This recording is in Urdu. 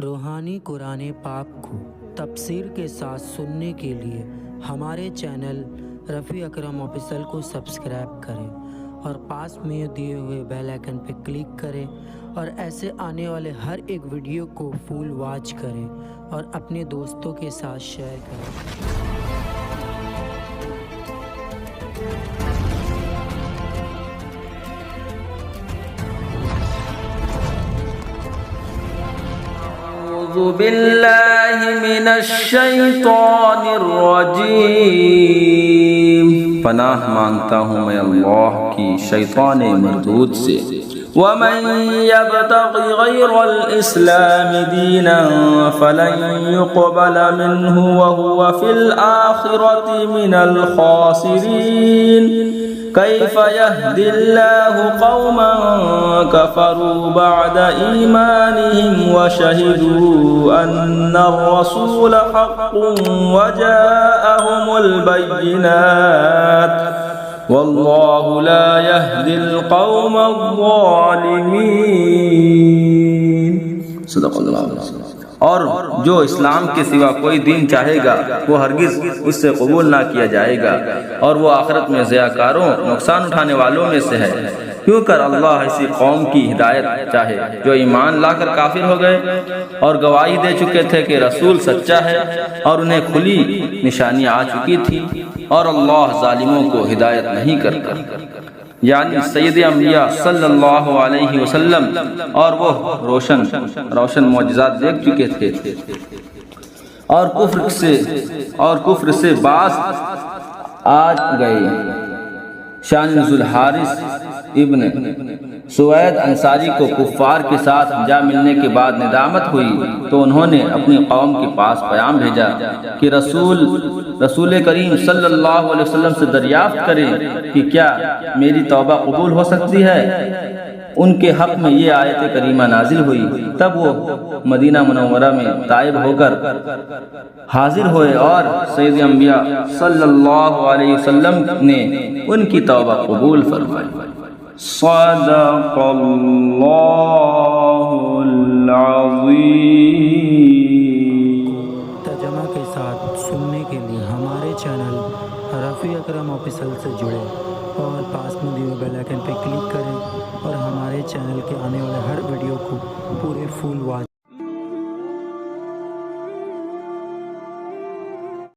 روحانی قرآن پاک کو تفسیر کے ساتھ سننے کے لیے ہمارے چینل رفیع اکرم آفیشل کو سبسکرائب کریں اور پاس میں دیے ہوئے بیل آئکن پہ کلک کریں اور ایسے آنے والے ہر ایک ویڈیو کو فل واچ کریں اور اپنے دوستوں کے ساتھ شیئر کریں۔ اعوذ باللہ من الشیطان الرجیم، پناہ مانگتا ہوں میں اللہ کی شیطان مردود سے۔ وَمَن يَبْتَغِ غَيْرَ الْإِسْلَامِ دِينًا فَلَن يُقْبَلَ مِنْهُ وَهُوَ فِي الْآخِرَةِ مِنَ الْخَاسِرِينَ۔ كيف يهدي الله قوما كفروا بعد إيمانهم وشهدوا أن الرسول حق وجاءهم البينات والله لا يهدي القوم الظالمين۔ صدق اللہ علیہ وسلم۔ اور جو اسلام کے سوا کوئی دین چاہے گا وہ ہرگز اس سے قبول نہ کیا جائے گا اور وہ آخرت میں ضیاءکاروں نقصان اٹھانے والوں میں سے ہے۔ کیوں کر اللہ ایسی قوم کی ہدایت چاہے جو ایمان لا کر کافر ہو گئے اور گواہی دے چکے تھے کہ رسول سچا ہے اور انہیں کھلی نشانیاں آ چکی تھی، اور اللہ ظالموں کو ہدایت نہیں کرتا۔ یعنی سید انبیاء صلی اللہ علیہ وسلم اور وہ روشن معجزات دیکھ چکے تھے اور کفر سے باز آ گئے۔ شان نزول حارث ابن سوید انصاری کو کفار کے ساتھ جا ملنے کے بعد ندامت ہوئی تو انہوں نے اپنی قوم کے پاس پیغام بھیجا کہ رسول کریم صلی اللہ علیہ وسلم سے دریافت کریں کہ کیا میری توبہ قبول ہو سکتی ہے۔ ان کے حق میں یہ آیت کریمہ نازل ہوئی۔ تب وہ مدینہ منورہ میں تائب ہو کر حاضر ہوئے اور سید انبیاء صلی اللہ علیہ وسلم نے ان کی توبہ قبول فرمائی۔ صدق اللہ العظیم۔ ترجمہ کے ساتھ سننے کے لیے ہمارے چینل رفیع اکرم آفیشل سے جڑے اور پاس میں دیے بیل آئکن پہ کلک کریں اور ہمارے چینل کے آنے والے ہر ویڈیو کو پورے فل واچ